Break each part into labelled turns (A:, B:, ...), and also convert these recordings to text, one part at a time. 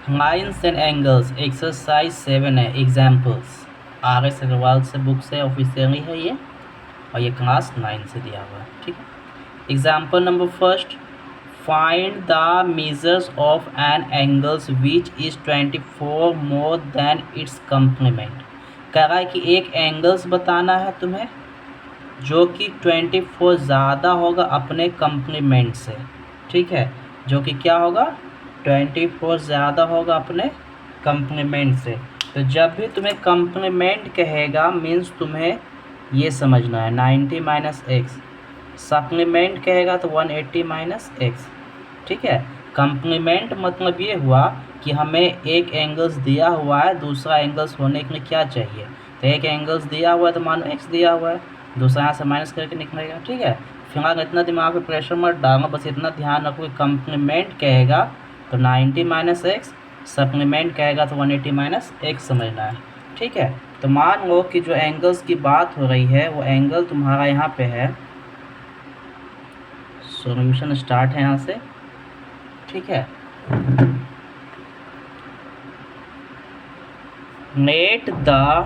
A: Lines and angles exercise 7 है। Examples RS Agarwal से book से ऑफिशियली है ये, और ये क्लास 9 से दिया हुआ है। ठीक है। Example number first, find the measures of an angles which is 24 more than its complement. कह रहा है कि एक एंगल्स बताना है तुम्हें जो कि 24 ज़्यादा होगा अपने कंप्लीमेंट से। ठीक है, जो कि क्या होगा, 24 ज़्यादा होगा अपने कंप्लीमेंट से। तो जब भी तुम्हें कंप्लीमेंट कहेगा मीन्स तुम्हें ये समझना है 90 माइनस एक्स। सप्लीमेंट कहेगा तो 180 माइनस एक्स। ठीक है। कंप्लीमेंट मतलब ये हुआ कि हमें एक एंगल्स दिया हुआ है, दूसरा एंगल्स होने के लिए क्या चाहिए। तो एक एंगल्स दिया हुआ है तो मानो एक्स दिया हुआ है, दूसरा यहाँ से माइनस करके निकलेगा। ठीक है। फिलहाल इतना दिमाग पे प्रेशर मत डालो, बस इतना ध्यान रखो कि कंप्लीमेंट कहेगा तो 90 माइनस एक्स, सप्लीमेंट कहेगा तो 180 माइनस एक्स समझना है। ठीक है। तो मान लो कि जो एंगल्स की बात हो रही है वो एंगल तुम्हारा यहाँ पे है, सॉल्यूशन स्टार्ट है यहाँ से। ठीक है। Let the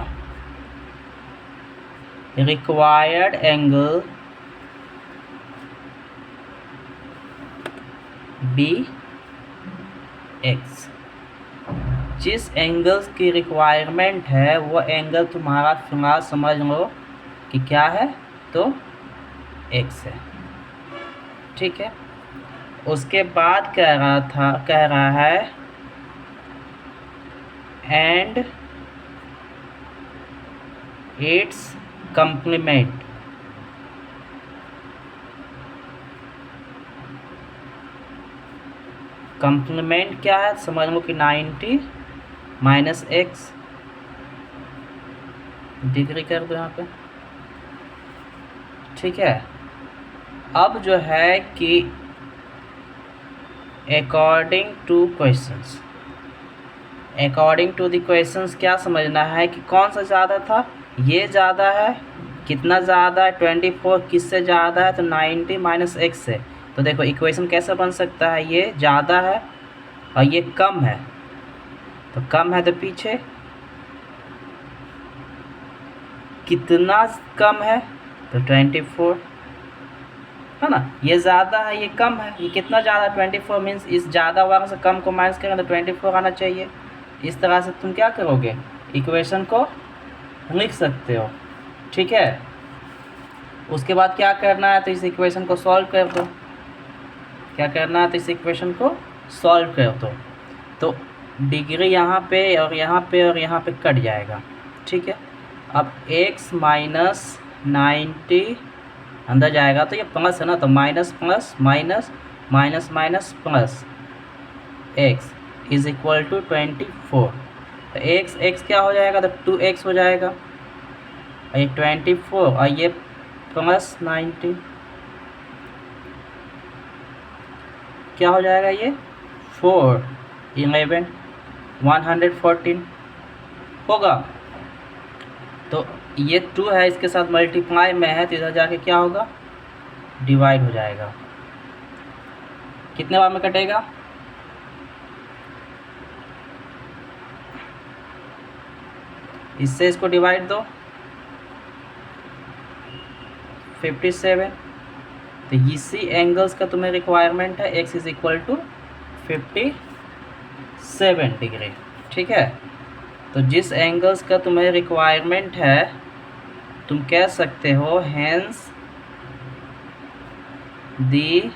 A: required angle be x। जिस एंगल्स की रिक्वायरमेंट है वो एंगल तुम्हारा फिलहाल समझ लो कि क्या है, तो x है। ठीक है। उसके बाद कह रहा है एंड इट्स कंप्लीमेंट। कंप्लीमेंट क्या है समझ लो कि 90 माइनस एक्स, डिग्री कर दो यहाँ पे। ठीक है। अब जो है कि अकॉर्डिंग टू द क्वेश्चंस क्या समझना है कि कौन सा ज़्यादा था, ये ज़्यादा है। कितना ज़्यादा है, 24 किससे ज़्यादा है, तो 90 माइनस एक्स से। तो देखो इक्वेशन कैसे बन सकता है, ये ज़्यादा है और ये कम है, तो कम है तो पीछे कितना कम है, तो 24 है ना। ये ज़्यादा है ये कम है, ये कितना ज़्यादा, 24 मीन्स इस ज़्यादा वाले से कम को माइनस करेंगे तो 24 आना चाहिए। इस तरह से तुम क्या करोगे, इक्वेशन को लिख सकते हो। ठीक है। उसके बाद क्या करना है, तो इस इक्वेशन को सॉल्व कर दो। क्या करना है, तो इस इक्वेशन को सॉल्व कर दो। तो डिग्री यहाँ पे और यहाँ पे और यहाँ पे कट जाएगा। ठीक है। अब x माइनस 90 अंदर जाएगा तो ये प्लस है ना, तो minus plus minus minus minus plus x is equal to 24। तो x क्या हो जाएगा, तो 2x हो जाएगा, और ये 24 और ये प्लस 90 क्या हो जाएगा, ये 4 11 114 होगा। तो ये 2 है, इसके साथ मल्टीप्लाई में है तो इधर जाके क्या होगा, डिवाइड हो जाएगा। कितने बार में कटेगा, इससे इसको डिवाइड दो, 57। तो इसी एंगल्स का तुम्हें रिक्वायरमेंट है, x is equal to 57 degree. ठीक है। तो जिस एंगल्स का तुम्हें रिक्वायरमेंट है तुम कह सकते हो hence the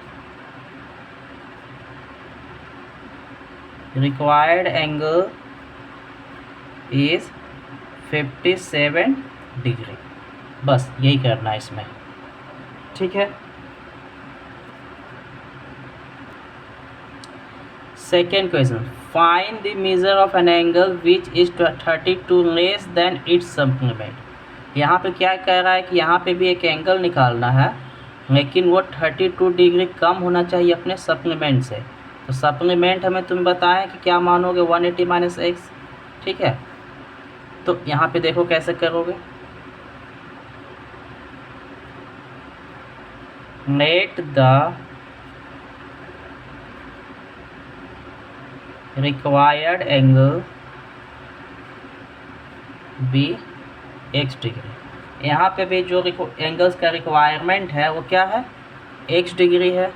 A: required angle is 57 degree. बस यही करना है इसमें। ठीक है। Second question, find the measure of an angle which is 32 less than it's supplement. यहाँ पे क्या कह रहा है कि यहाँ पे भी एक एंगल निकालना है लेकिन वो 32 डिग्री कम होना चाहिए अपने सप्लीमेंट से। तो सप्लीमेंट हमें तुम बताएं कि क्या मानोगे, 180 माइनस एक्स। ठीक है। तो यहाँ पे देखो कैसे करोगे, let the required angle be x degree. यहाँ पे भी जो एंगल्स का रिक्वायरमेंट है वो क्या है, एक्स डिग्री है,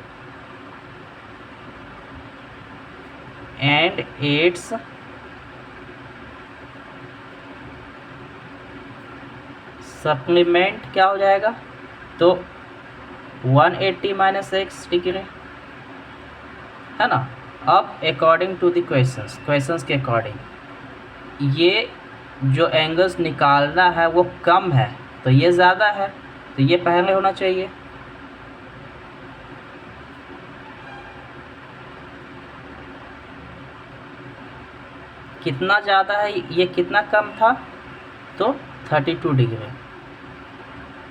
A: एंड इट्स सप्लीमेंट क्या हो जाएगा, तो 180 माइनस एक्स डिग्री है ना। अब अकॉर्डिंग टू द क्वेश्चंस के अकॉर्डिंग ये जो एंगल्स निकालना है वो कम है, तो ये ज़्यादा है, तो ये पहले होना चाहिए। कितना ज़्यादा है, ये कितना कम था, तो 32 डिग्री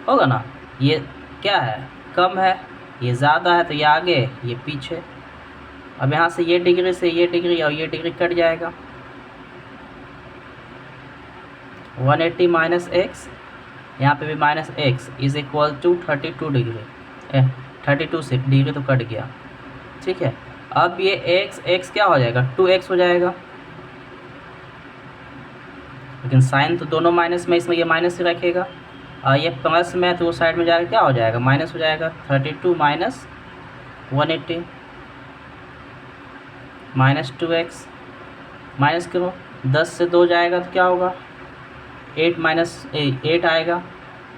A: होगा ना। ये क्या है, कम है, ये ज़्यादा है, तो ये आगे ये पीछे। अब यहाँ से ये डिग्री से ये डिग्री और ये डिग्री कट जाएगा, 180 माइनस एक्स, यहाँ पे भी minus x is equal to 32 degree, 32 से डिग्री तो कट गया, ठीक है। अब ये एक्स क्या हो जाएगा, 2x हो जाएगा, लेकिन साइन तो दोनों माइनस में, इसमें ये माइनस ही रखेगा, और ये प्लस में तो वो साइड में जाकर क्या हो जाएगा, माइनस हो जाएगा। 32 माइनस 180 माइनस 2x, माइनस करो, 10 से 2 जाएगा तो क्या होगा, 8 माइनस 8 आएगा,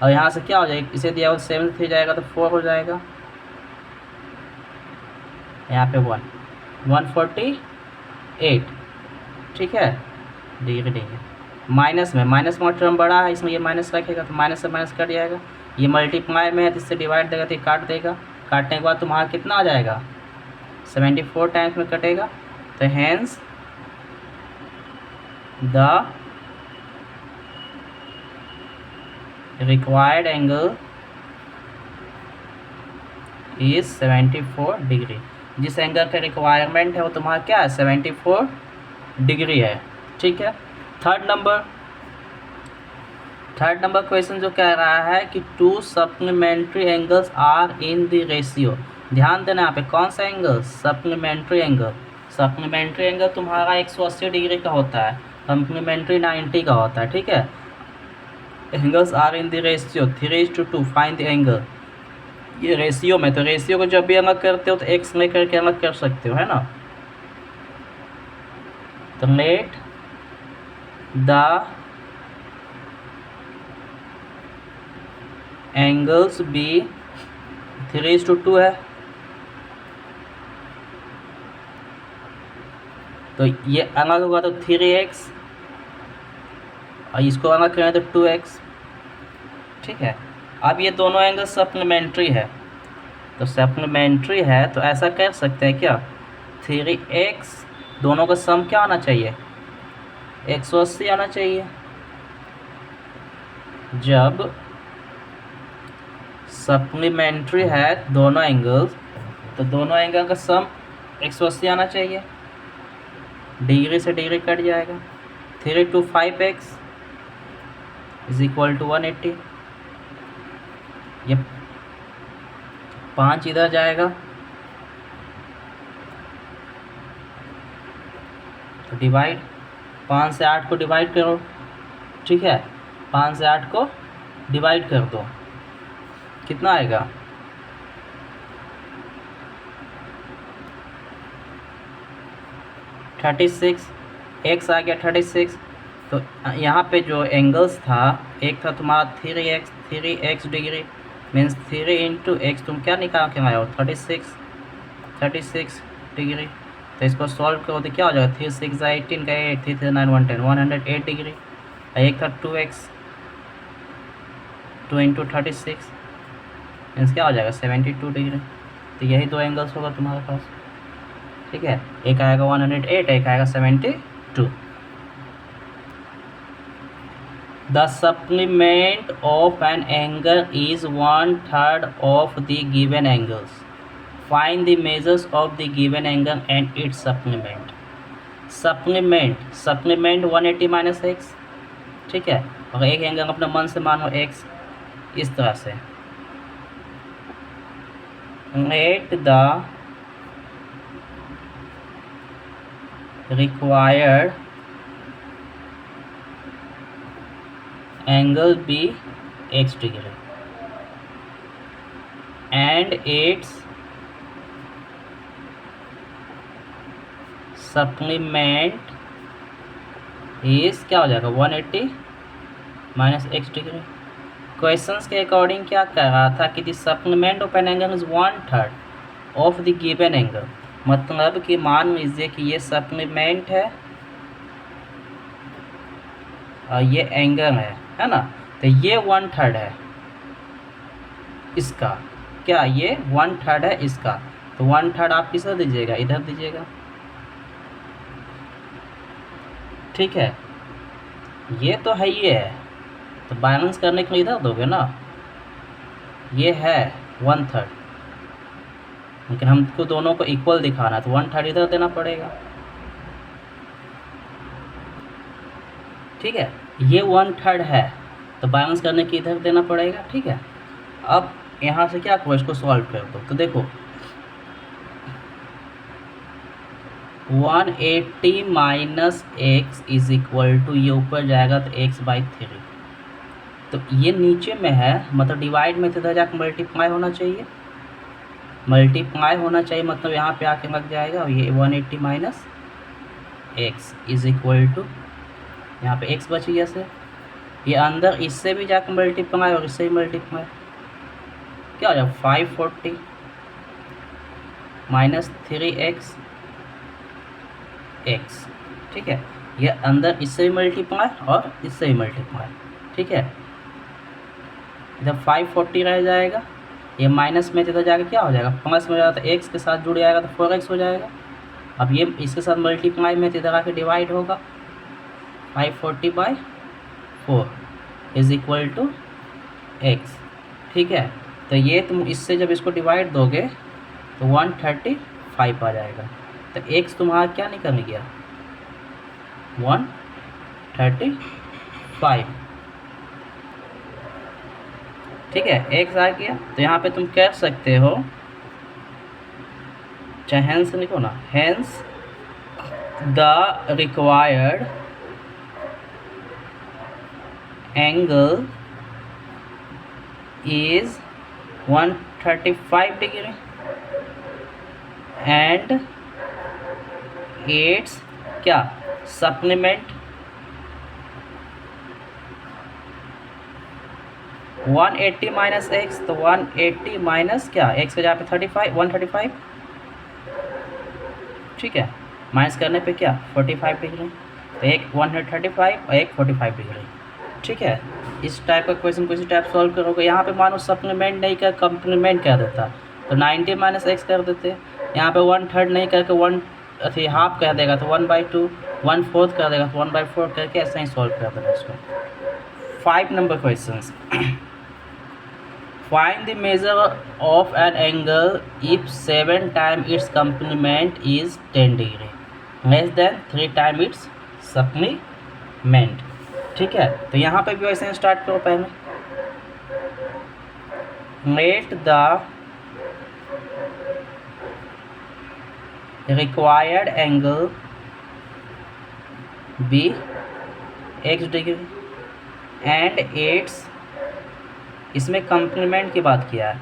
A: और यहाँ से क्या हो जाएगा, इसे दिया हुआ 7 से 3 जाएगा तो 4 हो जाएगा, यहाँ पे 148, ठीक है, डिग्री माइनस में टर्म बड़ा है, इसमें ये माइनस रखेगा तो माइनस से माइनस कट जाएगा, ये मल्टीप्लाई में है तो इससे डिवाइड देगा तो ये काट देगा, काटने के बाद तुम्हारा कितना आ जाएगा, 74 टाइम्स में कटेगा, तो hence the required angle is 74 degree. जिस एंगल का रिक्वायरमेंट है वो तुम्हारा क्या है, 74 डिग्री है, ठीक है। थर्ड नंबर क्वेश्चन जो कह रहा है कि 2 supplementary angles are in the ratio. ध्यान देना यहाँ पे कौन सा एंगल, सप्लीमेंट्री एंगल तुम्हारा 180 डिग्री का होता है, सप्लीमेंट्री 90 का होता है, ठीक है। Angles are in the ratio 3:2, find the angle. ये रेशियो में, तो रेशियो को जब भी अलग करते हो तो एक्स लेकर के अलग कर सकते हो, है ना। तो लेट द एंगल्स बी 3:2 है, तो ये अलग होगा तो 3x, और इसको अलग करें तो 2x, ठीक है। अब ये दोनों एंगल सप्लीमेंट्री है, तो सप्लीमेंट्री है तो ऐसा कर सकते हैं क्या, 3x दोनों का सम क्या आना चाहिए, 180 आना चाहिए। जब सप्लीमेंट्री है दोनों एंगल्स, तो दोनों एंगल का सम 180 आना चाहिए, डिग्री से डिग्री कट जाएगा, 3 to 5x is equal to 180, ये 5 इधर जाएगा तो डिवाइड, 5 से 8 को डिवाइड करो, ठीक है, 5 से 8 को डिवाइड कर दो, कितना आएगा, 36, x आ गया 36। तो यहाँ पे जो एंगल्स था, एक था तुम्हारा 3x degree, means 3 into x, तुम क्या निकाल के आए हो, 36 डिग्री। तो इसको सॉल्व करो तो क्या हो जाएगा, 3 6 18 का 8, 3 3 9 110, 108 डिग्री। एक था 2x, 2 इंटू 36 मीन्स क्या हो जाएगा, 72 डिग्री। तो यही दो एंगल्स होगा तुम्हारे पास, ठीक है, एक आएगा 108, एक आएगा 72। The supplement of an angle is 1/3 of the given angles, find the measures of the given angle and it's supplement. Supplement 180 minus x, ठीक है, और एक एंगल अपने मन से मानो एक्स, इस तरह से। Late the required angle be x degree and its supplement is क्या हो जाएगा 180 माइनस एक्स डिग्री। क्वेश्चंस के अकॉर्डिंग क्या कह रहा था कि the supplement of an angle is 1/3 of the given angle. मतलब कि मान लीजिए कि ये सप्लीमेंट है और ये एंगल है ना, तो ये 1/3 है इसका, क्या ये 1/3 है इसका, तो 1/3 आप किधर दीजिएगा, इधर दीजिएगा, ठीक है। ये तो है, ये है, तो बैलेंस करने के लिए इधर दोगे ना, ये है 1/3, लेकिन हमको दोनों को इक्वल दिखाना है तो 1/3 इधर देना पड़ेगा, ठीक है। ये 1/3 है तो बैलेंस करने के इधर देना पड़ेगा, ठीक है। अब यहाँ से क्या करो, इसको सॉल्व कर दो, तो देखो 180 minus x is equal to, ये ऊपर जाएगा तो x/3, तो ये नीचे में है मतलब डिवाइड में इधर जाकर मल्टीप्लाई होना चाहिए, मल्टीप्लाई होना चाहिए, मतलब यहाँ पे आके लग जाएगा, और ये 180 minus x is equal to, यहाँ पे x बच गया से, ये अंदर इससे भी जाकर मल्टीप्लाई और इससे भी मल्टीप्लाई, क्या हो जाएगा 540 माइनस 3x, ठीक है। ये अंदर इससे भी मल्टीप्लाई और इससे भी मल्टीप्लाई, ठीक है। इधर 540 रह जाएगा, ये माइनस में इधर जाकर क्या हो जाएगा, प्लस में जाएगा तो x के साथ जुड़ जाएगा तो 4x हो जाएगा। अब ये इसके साथ मल्टीप्लाई में इधर आके डिवाइड होगा, 540/4 इज इक्वल टू x, ठीक है। तो ये तुम इससे जब इसको डिवाइड दोगे तो 135 आ जाएगा, तो x तुम्हारा क्या निकल गया 135, ठीक है, x आ गया। तो यहाँ पे तुम कह सकते हो, चाहे हेंस लिखो ना, hence the required angle is 135 degree and its क्या supplement 180 माइनस एक्स, तो 180 माइनस क्या एक्स के जहाँ पे 135, ठीक है, माइनस करने पे क्या 45 डिग्री, तो एक 135 और एक 45 डिग्री, ठीक है। इस टाइप का क्वेश्चन किसी टाइप सॉल्व करोगे, यहाँ पे मानो सप्लीमेंट नहीं कर कम्प्लीमेंट कर देता तो 90 माइनस एक्स कर देते, यहाँ पे 1/3 नहीं करके 1 हाफ कर देगा तो 1/2, 1/4 कर देगा तो 1/4 करके ऐसा ही सॉल्व कर देगा इसको। 5 number question, find the measure of an angle if 7 time it's complement is 10 degree less than 3 time it's supplement, ठीक है। तो यहाँ पे भी वैसे ही स्टार्ट करो, पहले let the required angle be x degree and its, इसमें कम्प्लीमेंट की बात किया है,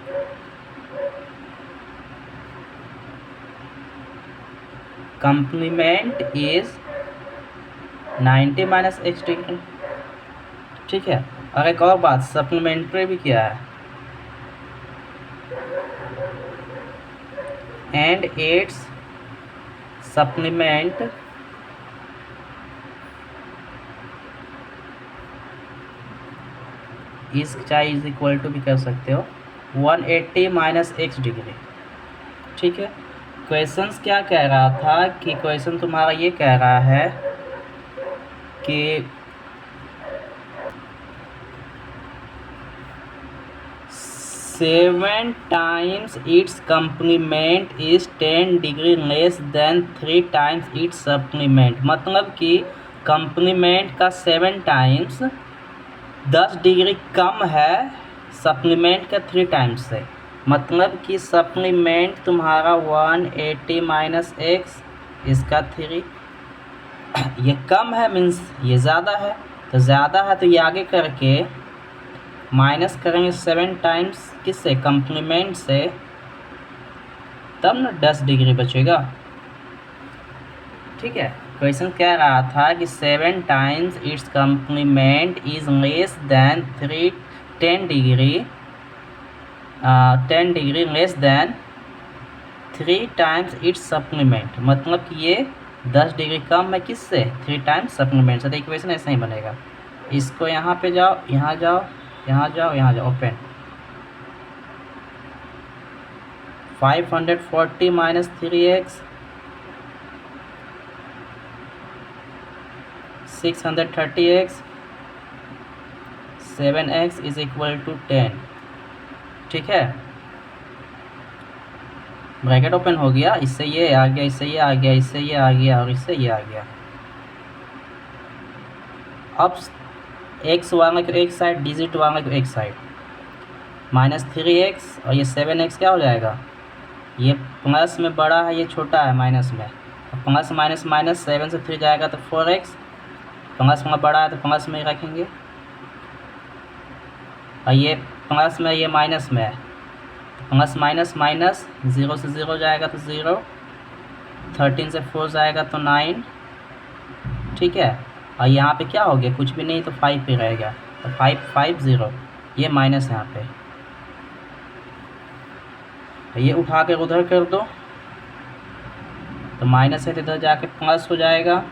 A: complement is 90 minus x degree, ठीक है। और एक और बात सप्लीमेंट्री भी किया है, एंड इट्स सप्लीमेंट इस चाहे इज इक्वल टू भी कर सकते हो 180 माइनस एक्स डिग्री, ठीक है। क्वेश्चंस क्या कह रहा था कि क्वेश्चन तुम्हारा ये कह रहा है कि 7 times it's complement is 10 degree less than 3 times its supplement, मतलब कि कम्प्लीमेंट का 7 टाइम्स 10 डिग्री कम है सप्लीमेंट का 3 टाइम्स से, मतलब कि सप्लीमेंट तुम्हारा 180 माइनस एक्स, इसका 3 ये कम है मीन्स ये ज़्यादा है, तो ज़्यादा है तो ये आगे करके माइनस करेंगे 7 टाइम्स किससे, कंप्लीमेंट से, तब ना 10 डिग्री बचेगा। ठीक है, क्वेश्चन कह रहा था कि 7 times its complement is less than 10 degree 10 degree less than 3 times its supplement, मतलब कि ये 10 डिग्री कम है किससे, 3 टाइम्स सप्लीमेंट से। तो इक्वेशन ऐसा ही बनेगा। इसको यहाँ पे जाओ, यहाँ जाओ, यहाँ जाओ, यहाँ जाओ, open. 540 minus 3x 630x 7x is equal to 10। ठीक है, ब्रैकेट ओपन हो गया, इससे ये आ गया, इससे ये आ गया, इससे ये आ गया और इससे ये आ गया। अब x वाला को एक साइड, डिजिट वाला को एक साइड, माइनस 3x और ये 7x क्या हो जाएगा, ये प्लस में बड़ा है, ये छोटा है माइनस में, तो प्लस माइनस माइनस, 7 से 3 जाएगा तो 4x, प्लस में बड़ा है तो प्लस में ही रखेंगे, और ये प्लस में ये माइनस में है, प्लस माइनस माइनस, 0 से 0 जाएगा तो 0, 13 से 4 जाएगा तो 9। ठीक है, और यहाँ पे क्या हो गया, कुछ भी नहीं तो 5 पे रहेगा, तो 5 5 0, ये माइनस यहाँ पे, तो ये उठा कर उधर कर दो, तो माइनस है तो इधर जाके प्लस हो जाएगा।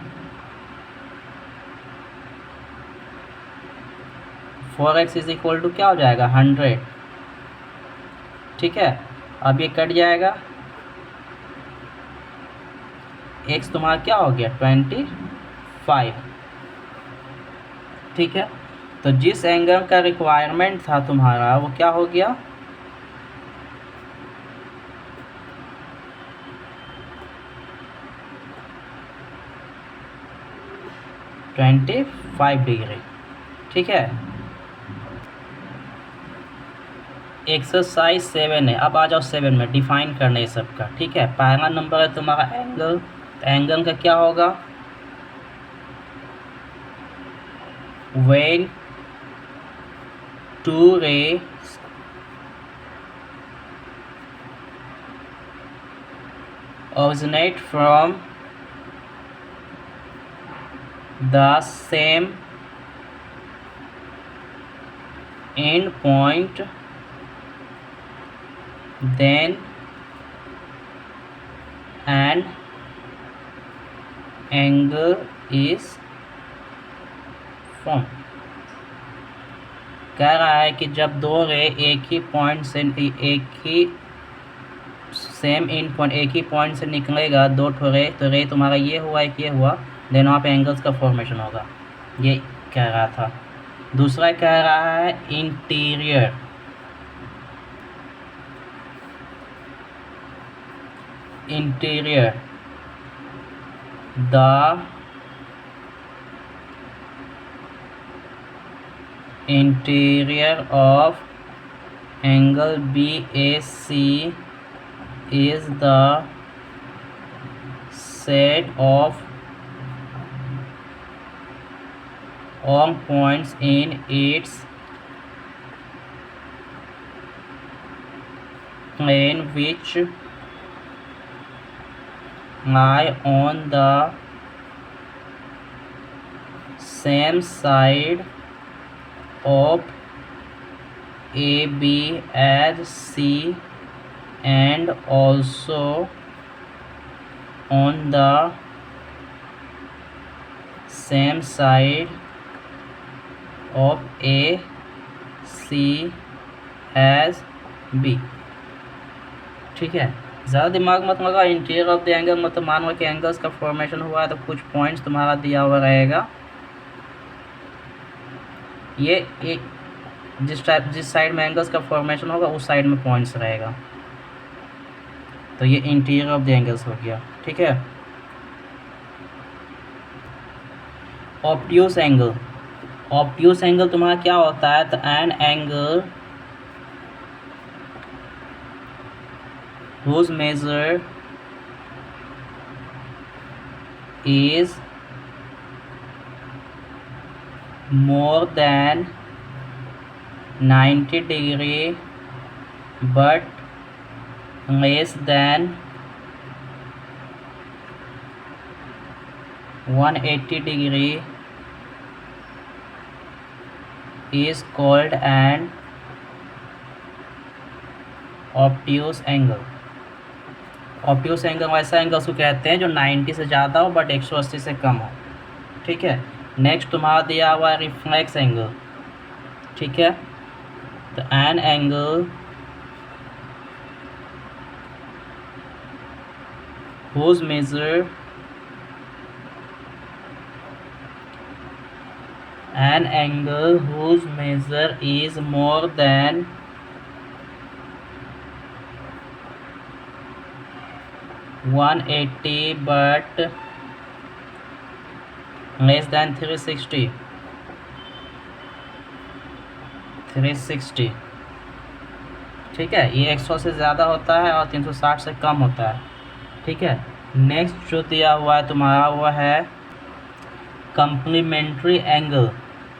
A: 4x इज इक्वल टू क्या हो जाएगा, 100। ठीक है, अब ये कट जाएगा, x तुम्हारा क्या हो गया, 25। ठीक है, तो जिस एंगल का रिक्वायरमेंट था तुम्हारा वो क्या हो गया, ट्वेंटी 25 डिग्री। ठीक है, एक्सरसाइज 7 है। अब आ जाओ 7 में, डिफाइन करने ये सब का। ठीक है, पहला नंबर है तुम्हारा एंगल, तो एंगल का क्या होगा, when two rays originate from the same end point, then an angle is formed। कह रहा है कि जब दो रे एक ही पॉइंट से, एक ही सेम इन पॉइंट, एक ही पॉइंट से निकलेगा दो ठो रे, तो रे तुम्हारा ये हुआ एक ये हुआ, देन वहाँ पे एंगल्स का फॉर्मेशन होगा, ये कह रहा था। दूसरा कह रहा है interior, interior the interior of angle BAC is the set of all points in its plane which lie on the same side of AB as C and also on the same side of AC as B। ठीक है, ज़्यादा दिमाग मत लगा। Interior of the angle मतलब मान लो कि angles का फॉर्मेशन हुआ है तो कुछ पॉइंट्स तुम्हारा दिया हुआ रहेगा, ये एक जिस साइड में एंगल्स का फॉर्मेशन होगा उस साइड में पॉइंट्स रहेगा, तो ये इंटीरियर ऑफ द एंगल्स हो गया। ठीक है, ऑब्ट्यूस एंगल, ऑब्ट्यूस एंगल तुम्हारा क्या होता है, तो an angle whose measure is more than 90 degree but less than 180 degree is called an obtuse angle. Obtuse angle वैसा एंगल उसको कहते हैं जो 90 से ज़्यादा हो बट 180 से कम हो। ठीक है, नेक्स्ट तुम्हारा दिया हुआ है रिफ्लेक्स एंगल। ठीक है, तो an angle whose measure an angle whose measure is more than 180 but less than 360। ठीक है, ये 100 से ज़्यादा होता है और 360 से कम होता है। ठीक है, नेक्स्ट जो दिया हुआ है तुम्हारा वो है कंप्लीमेंट्री एंगल।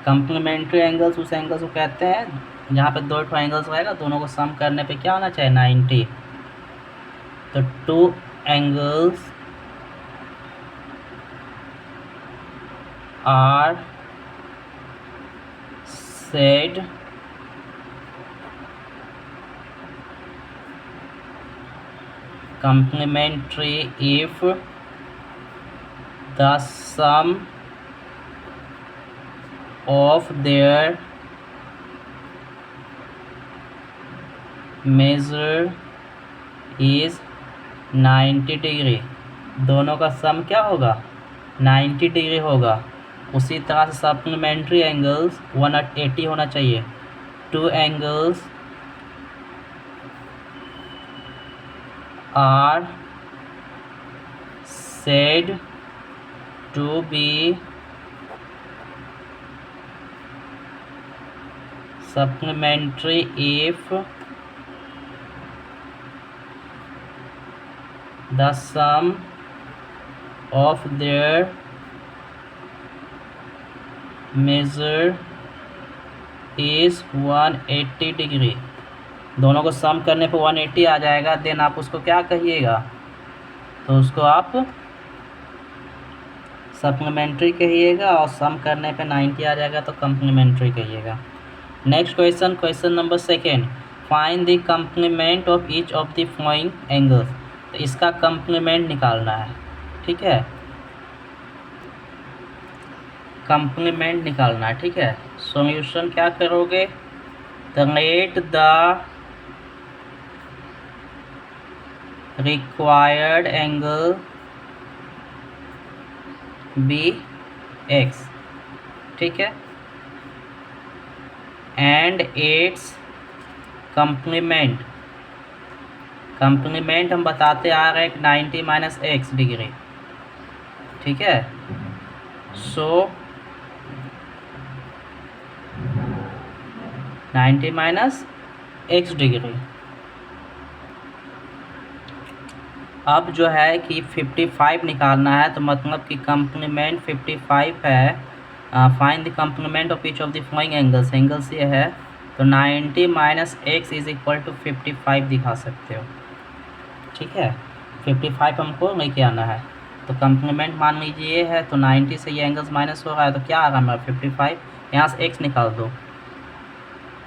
A: कंप्लीमेंट्री एंगल्स उस एंगल्स को कहते हैं जहाँ पे दो एंगल्स रहेगा, दोनों को सम करने पे क्या होना चाहिए 90। तो two angles are said complementary if the sum of their measure is 90 degree. दोनों का सम क्या होगा 90 डिग्री होगा। उसी तरह से सप्लीमेंट्री एंगल्स 180 होना चाहिए। Two angles are said to be supplementary if the sum of their measure is 180 degree. दोनों को सम करने पे 180 आ जाएगा, देन आप उसको क्या कहिएगा, तो उसको आप सप्लीमेंट्री कहिएगा और सम करने पे 90 आ जाएगा तो कंप्लीमेंट्री कहिएगा। Next question, question number second, find the complement of each of the following angles. तो इसका कंप्लीमेंट निकालना है। ठीक है, कंप्लीमेंट निकालना है। ठीक है, सॉल्यूशन क्या करोगे, तो let the required angle be x. ठीक है, एंड इट्स कंप्लीमेंट, कंप्लीमेंट हम बताते आ रहे हैं 90 माइनस एक्स डिग्री। ठीक है, सो 90 माइनस एक्स डिग्री। अब जो है कि 55 निकालना है, तो मतलब कि कंप्लीमेंट 55 है। Find the complement of each of the following angles, angles ये है, तो 90 minus x is equal to 55 दिखा सकते हो। ठीक है, 55 हमको लेके आना है, तो कंप्लीमेंट मान लीजिए ये है, तो 90 से ये एंगल्स माइनस हो रहा है, तो क्या आ रहा है मेरा 55, यहाँ से एक्स निकाल दो।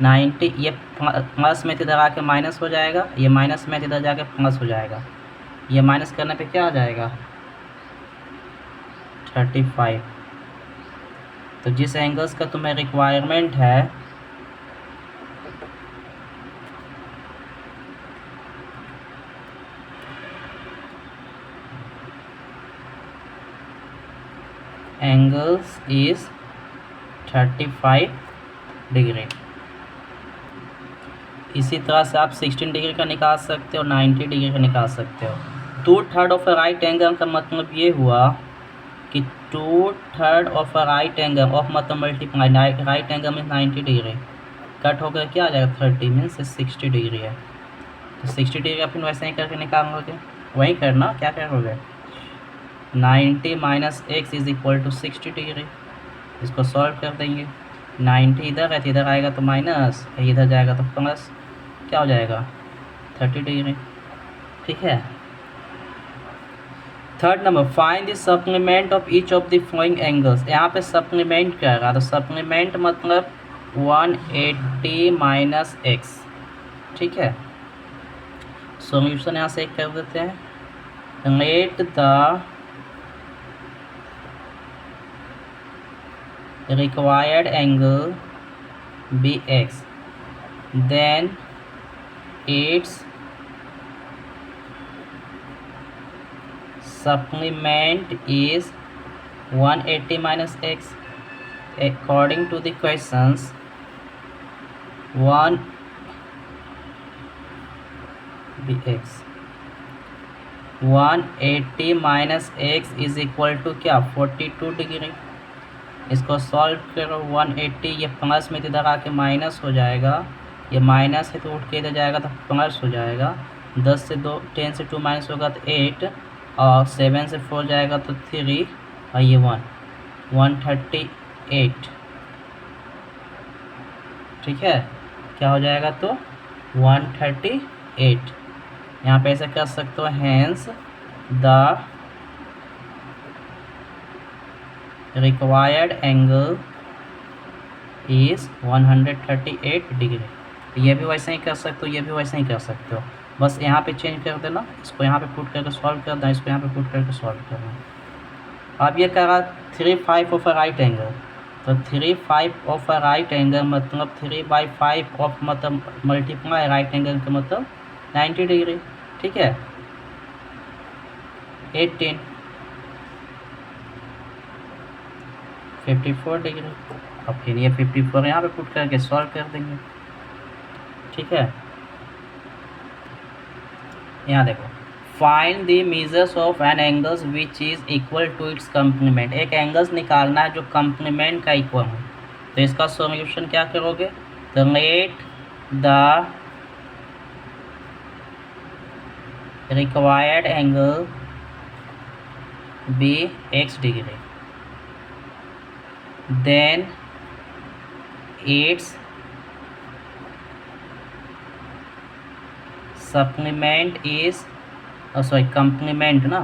A: 90 ये प्लस में इधर आके माइनस हो जाएगा, ये माइनस में इधर जाके प्लस हो जाएगा, ये माइनस करने पे क्या आ जाएगा 35। तो जिस एंगल्स का तुम्हें रिक्वायरमेंट है एंगल्स इज 35 डिग्री। इसी तरह से आप 16 डिग्री का निकाल सकते हो, 90 डिग्री का निकाल सकते हो। 2/3 ऑफ अ राइट एंगल का मतलब ये हुआ कि 2/3 of a right angle of मतलब मल्टीप्लाई, राइट एंगल में 90 डिग्री कट होकर क्या आ जाएगा 30 मीन्स 60 डिग्री है। तो 60 डिग्री अपन वैसे ही करके निकालोगे, वही करना, क्या करोगे 90 minus x is equal to 60 degree. इसको सॉल्व कर देंगे। 90 इधर है तो इधर आएगा तो माइनस, इधर जाएगा तो प्लस, क्या हो जाएगा 30 डिग्री। ठीक है। Third number, find the supplement of each of the following angles. यहाँ पे सप्लीमेंट क्या है, तो सप्लीमेंट मतलब 180 माइनस एक्स। ठीक है, सॉल्यूशन यहाँ से कर देते हैं। Late the required angle be x, then its supplement is 180 minus x. According to the questions, 1 bx 180 minus x is equal to क्या 42 डिग्री। इसको सॉल्व करो। 180 ये प्लस में इधर आके माइनस हो जाएगा, ये माइनस है तो उठ के इधर जाएगा तो प्लस हो जाएगा। 10 से 2 10 से 2 माइनस होगा तो 8, और 7 से 4 जाएगा तो 3, और ये 138। ठीक है, क्या हो जाएगा तो 138। यहाँ पे ऐसे कर सकते हो, hence the required angle is 138 degree. तो ये भी वैसे ही कर सकते हो, ये भी वैसे ही कर सकते हो, बस यहाँ पे चेंज कर देना, इसको यहाँ पे पुट करके सॉल्व कर देना, इसको यहाँ पे पुट करके सॉल्व करना। अब ये करा 3/5 ऑफ अ राइट एंगल, तो 3/5 ऑफ अ राइट एंगल मतलब 3/5 ऑफ मतलब मल्टीप्लाई राइट एंगल का मतलब 90 डिग्री। ठीक है, 18 54 डिग्री। अब फिर ये 54 यहाँ पे पुट करके सॉल्व कर देंगे। ठीक है, यहाँ देखो, find the measures of an angles which is equal to its complement. एक एंगल्स निकालना है जो कंप्लीमेंट का इक्वल हो, तो इसका सॉल्यूशन क्या करोगे, तो let the required angle be x degree, then its supplement is complement ना,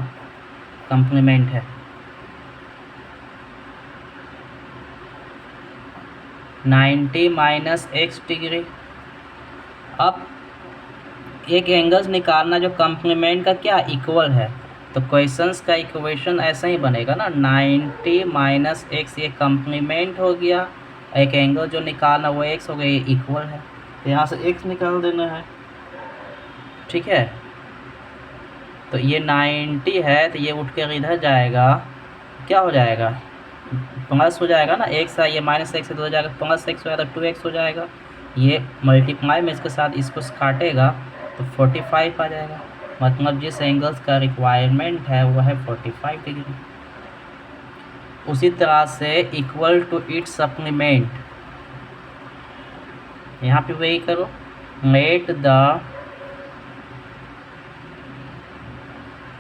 A: complement है 90 माइनस एक्स डिग्री। अब एक एंगल्स निकालना जो कंप्लीमेंट का क्या इक्वल है, तो क्वेश्चंस का इक्वेशन ऐसा ही बनेगा ना, 90 माइनस एक्स ये कंप्लीमेंट हो गया, एक एंगल जो निकालना वो एक्स हो गया, ये इक्वल है, तो यहाँ से एक्स निकाल देना है। ठीक है, तो ये 90 है तो ये उठ कर इधर जाएगा, क्या हो जाएगा प्लस हो जाएगा ना, एक्स है, ये माइनस एक्स से 2 हो जाएगा, प्लस एक्स हो जाएगा तो 2x हो जाएगा, ये मल्टीप्लाई में इसके साथ इसको काटेगा तो 45 आ जाएगा, मतलब जिस एंगल्स का रिक्वायरमेंट है वो है 45 डिग्री। उसी तरह से इक्वल टू इट्स सप्लीमेंट, यहाँ पे वही करो, let the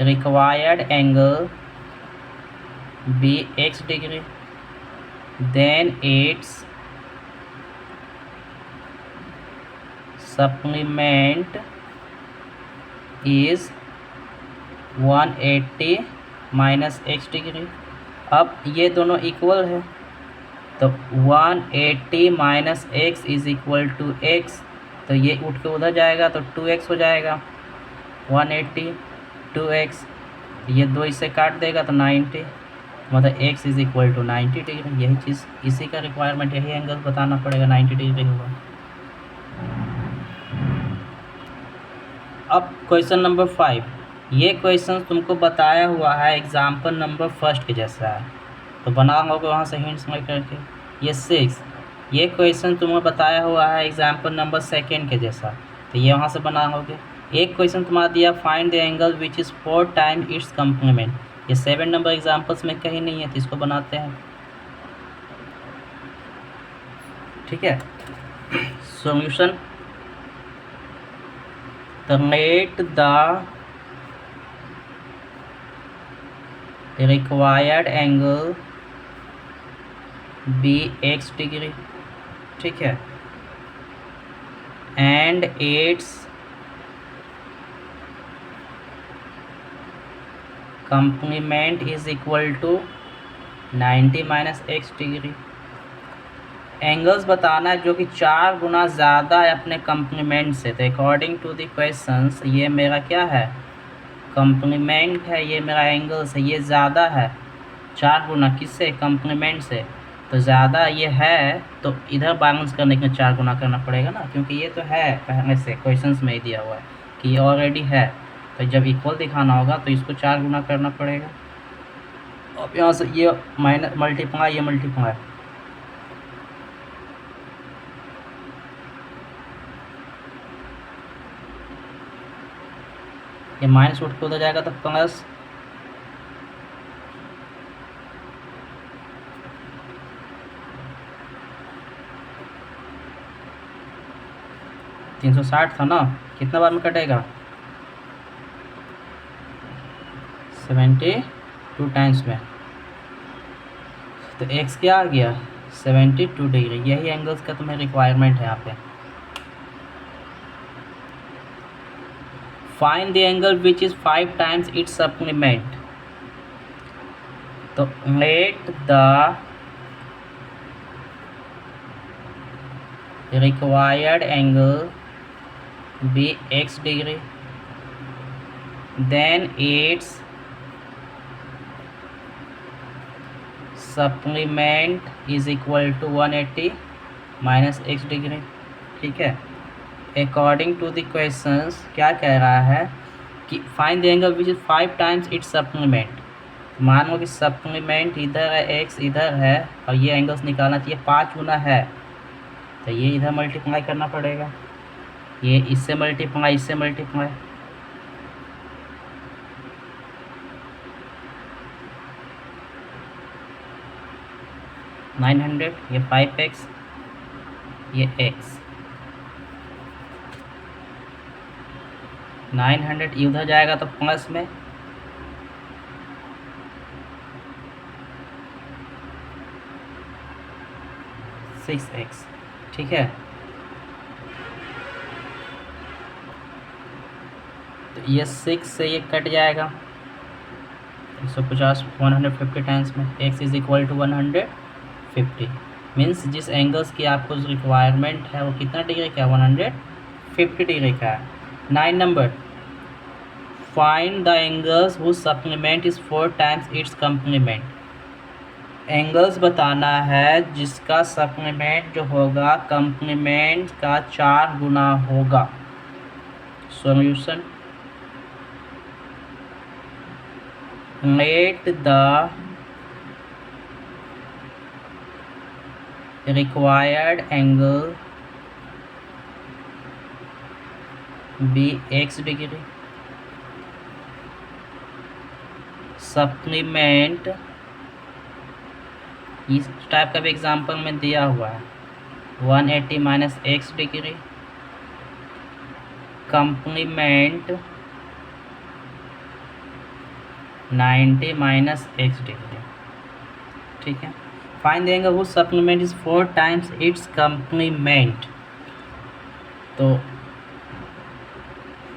A: required angle be x degree, then its supplement is 180 minus x degree. अब ये दोनों इक्वल है, तो 180 minus x is equal to x, तो ये उठ के उधर जाएगा तो 2x हो जाएगा, 180 2x, ये 2 इससे काट देगा तो 90, मतलब x is equal to 90 degree. यही चीज़, इसी का रिक्वायरमेंट, यही एंगल बताना पड़ेगा, 90 डिग्री होगा। अब क्वेश्चन नंबर 5, ये क्वेश्चन तुमको बताया हुआ है एग्जाम्पल नंबर 1 के जैसा है, तो बना होगा वहाँ से हिंट्स में करके। ये 6, ये क्वेश्चन तुम्हें बताया हुआ है एग्जाम्पल नंबर 2 के जैसा, तो ये वहाँ से बना होगे। एक क्वेश्चन तुम्हारा दिया, find the angle which is 4 time it's complement, ये 7 नंबर एग्जाम्पल्स में कहीं नहीं है, तो इसको बनाते हैं। ठीक है, सॉल्यूशन, तो let the required angle be x degree, ठीक है, and its complement is equal to 90 minus x degree. Angles बताना है जो कि 4 गुना ज़्यादा है अपने कंप्लीमेंट से। तो अकॉर्डिंग टू द क्वेश्चंस ये मेरा क्या है, कंप्लीमेंट है, ये मेरा एंगल्स है, ये ज़्यादा है 4 गुना किससे, कंप्लीमेंट से। तो ज़्यादा ये है तो इधर बैलेंस करने के लिए 4 गुना करना पड़ेगा ना, क्योंकि ये तो है पहले से क्वेश्चंस में ही दिया हुआ है कि ये ऑलरेडी है। तो जब इक्वल दिखाना होगा तो इसको 4 गुना करना पड़ेगा। अब यहाँ से ये माइनस मल्टीप्लाई, ये मल्टीप्लाई, ये माइनस उठ के उधर जाएगा तो प्लस, तीन सौ साठ था ना, कितना बार में कटेगा, 72 टाइम्स में। तो एक्स क्या आ गया, 72 डिग्री। यही एंगल्स का तुम्हें रिक्वायरमेंट है यहाँ पे। Find the angle which is 5 times its supplement. तो let the required angle be x degree, then its supplement is equal to 180 minus x degree, ठीक है। अकॉर्डिंग टू द क्वेश्चंस क्या कह रहा है कि find the angle which is 5 times its supplement. मान लो कि सप्लीमेंट इधर है, एक्स इधर है, और ये एंगल्स निकालना चाहिए 5 गुना है, तो ये इधर मल्टीप्लाई करना पड़ेगा, ये इससे मल्टीप्लाई, इससे मल्टीप्लाई, नाइन 900, ये 5x, ये x, 900 इधर जाएगा तो प्लस में, सिक्स एक्स, ठीक है। तो ये 6 से ये कट जाएगा, 150 150 टाइम्स में, x is equal to 150, means जिस एंगल्स की आपको रिक्वायरमेंट है वो कितना डिग्री का है, 150 डिग्री का है। 9 number, find the angles whose supplement is 4 times its complement. Angles बताना है जिसका सप्लीमेंट जो होगा कंप्लीमेंट का 4 गुना होगा। Solution, let the required angle be x degree, supplement इस टाइप का भी एग्जांपल में दिया हुआ है, 180 minus x degree, complement 90 minus x degree, ठीक है। Find the angle whose supplement is 4 times its complement. तो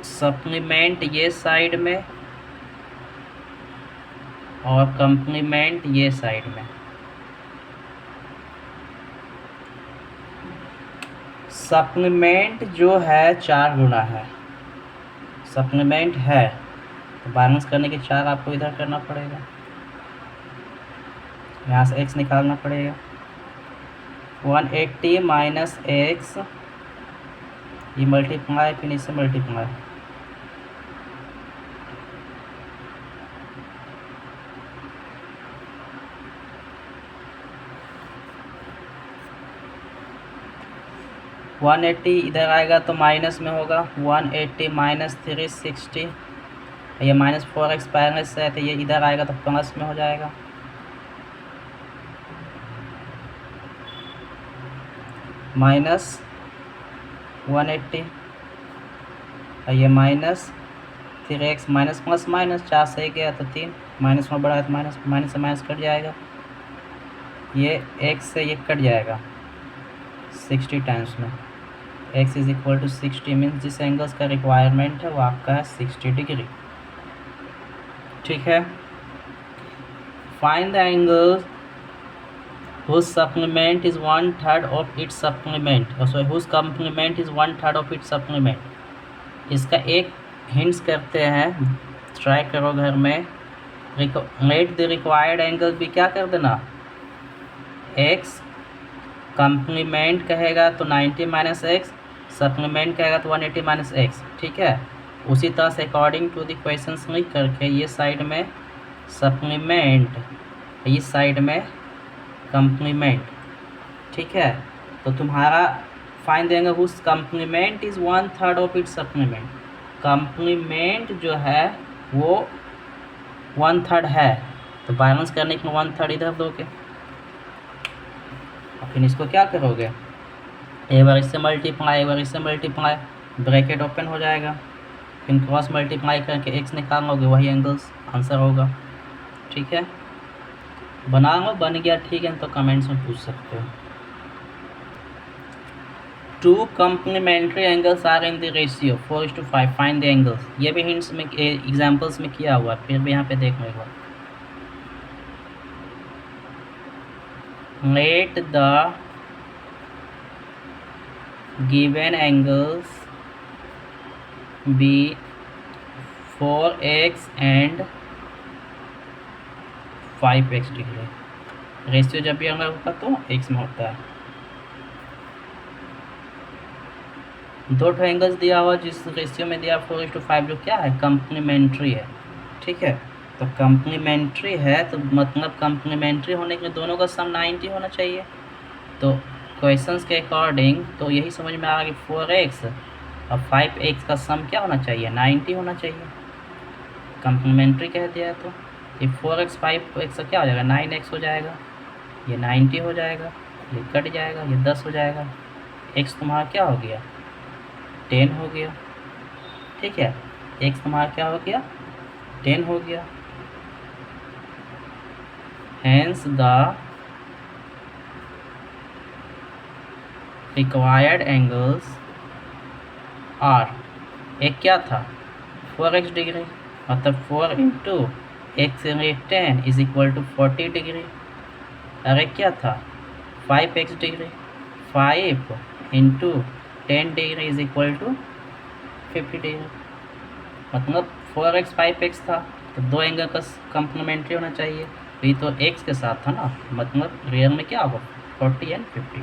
A: सप्लीमेंट ये साइड में और कंप्लीमेंट ये साइड में। सप्लीमेंट जो है 4 गुना है, सप्लीमेंट है तो बैलेंस करने के 4 आपको इधर करना पड़ेगा, यहाँ से x निकालना पड़ेगा, 180 माइनस एक्स, ये मल्टीप्लाई, फिर इससे मल्टीप्लाई, वन 180 इधर आएगा तो माइनस में होगा, 180 माइनस 360, ये माइनस 4x बैलेंस है तो ये इधर आएगा तो प्लस में हो जाएगा, माइनस 180, और ये minus 3x, minus plus minus 4 सही गया तो 3, माइनस में बढ़ा है तो माइनस, माइनस से माइनस कट जाएगा, ये x से ये कट जाएगा 60 टाइम्स में, x is equal to 60 means जिस एंगल्स का रिक्वायरमेंट है वो आपका है 60 डिग्री। ठीक है, find the angle whose supplement is 1/3 of its supplement, whose complement is 1/3 of its supplement। इसका एक हिंट्स करते हैं, ट्राई करो घर में। लेट द रिक्वायर्ड एंगल भी क्या कर देना, x कंप्लीमेंट कहेगा तो 90 माइनस एक्स, सप्लीमेंट कहेगा तो 180 माइनस एक्स। ठीक है, उसी तरह से अकॉर्डिंग टू द क्वेश्चंस लिख करके ये साइड में सप्लीमेंट, इस साइड में कंप्लीमेंट। ठीक है, तो तुम्हारा फाइंड देंगे उस complement is 1/3 of its supplement. Complement जो है वो 1/3 है, तो बैलेंस करने के लिए 1/3 इधर दोगे और फिर इसको क्या करोगे, एक बार इससे मल्टीप्लाई, एक बार इससे मल्टीप्लाई, ब्रैकेट ओपन हो जाएगा, फिर क्रॉस मल्टीप्लाई करके एक्स निकाल लोगे, वही एंगल्स आंसर होगा। ठीक है, बना लो, बन गया ठीक है तो कमेंट्स में पूछ सकते हो। Two complementary angles are in the ratio 4:5, find the angles. ये भी हिंट्स में एग्जांपल्स में किया हुआ, फिर भी यहाँ पे देख लो। Let the given angles be 4x and 5x degree. Ratio जब भी होगा तो x में होता है। दो एंगल्स दिया हुआ जिस रेशियो में दिया 4:5, जो क्या है, कंप्लीमेंट्री है। ठीक है, तो कंप्लीमेंट्री है तो मतलब कंप्लीमेंट्री होने के लिए दोनों का सम 90 होना चाहिए। तो क्वेश्चंस के अकॉर्डिंग तो यही समझ में आ गया, 4x और 5x का सम क्या होना चाहिए, 90 होना चाहिए। कंप्लीमेंट्री कह दिया तो ये 4x 5x का क्या हो जाएगा, 9x हो जाएगा, ये 90 हो जाएगा, ये कट जाएगा, ये 10 हो जाएगा, x तुम्हारा क्या हो गया, 10 हो गया। ठीक है, x तुम्हारा क्या हो गया, 10 हो गया। Hence the required angles are, एक क्या था 4x डिग्री, मतलब 4 into x 10 is equal to 40 degree. अरे क्या था 5x degree, 5 into 10 degree is equal to 50 degree, मतलब 4x 5x था, तो दो एंगल का कंप्लीमेंट्री होना चाहिए। तो ये तो x के साथ था ना, मतलब रियल में क्या होगा 40 and 50।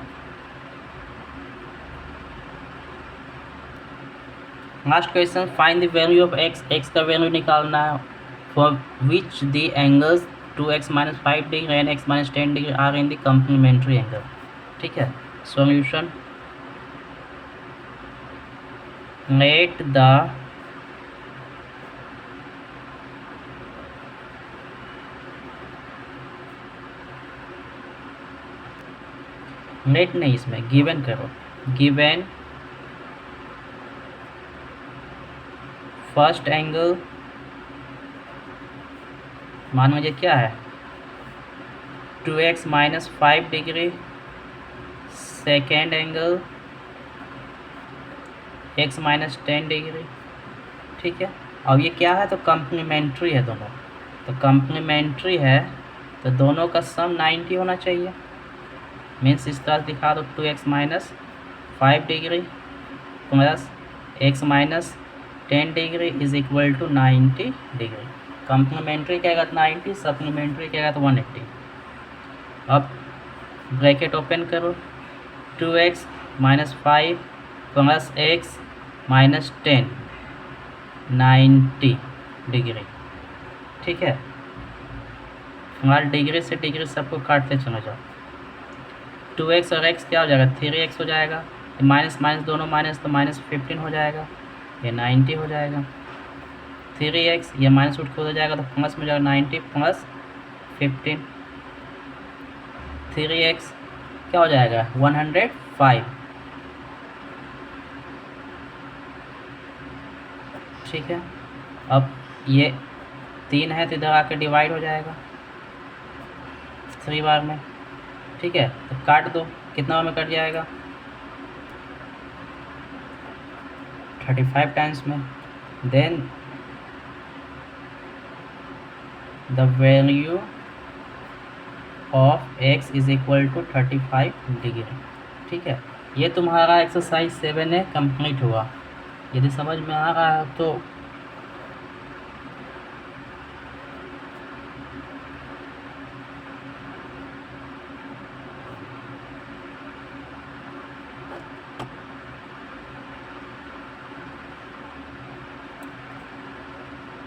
A: Last question, find the value of x, x का वैल्यू निकालना है, for which the angles 2x minus 5 degree and x minus 10 degree are in the complementary angle. ठीक है, सॉल्यूशन, लेट द नेट नहीं, इसमें गिवन करो, given first angle, मान लीजिए क्या है 2x minus 5 degree, second angle x minus 10 degree. ठीक है, अब ये क्या है, तो कंप्लीमेंट्री है दोनों, तो कंप्लीमेंट्री है तो दोनों का सम 90 होना चाहिए। मीन्स इस तरह दिखा दो, 2x minus 5 degree plus x minus 10 degree is equal to 90 degree. Complementary कहेगा तो 90, सप्लीमेंट्री कहेगा तो 180। अब ब्रैकेट ओपन करो, 2x minus 5 plus x minus 10, 90 degree. ठीक है, हमारे डिग्री से डिग्री सबको काटते चले जाओ, 2x और x क्या हो जाएगा 3x हो जाएगा, माइनस माइनस दोनों माइनस, तो माइनस 15 हो जाएगा, ये 90 हो जाएगा। 3x ये माइनस उठ हो जाएगा तो प्लस में जाएगा 90 प्लस 15, 3x क्या हो जाएगा 105। ठीक है, अब ये 3 है तो इधर आकर डिवाइड हो जाएगा 3 बार में, ठीक है, तो काट दो, कितना में कट जाएगा 35 टाइम्स में। Then the value of x is equal to 35 degree. ठीक है, ये तुम्हारा एक्सरसाइज 7 है, कंप्लीट हुआ। यदि समझ में आ रहा है तो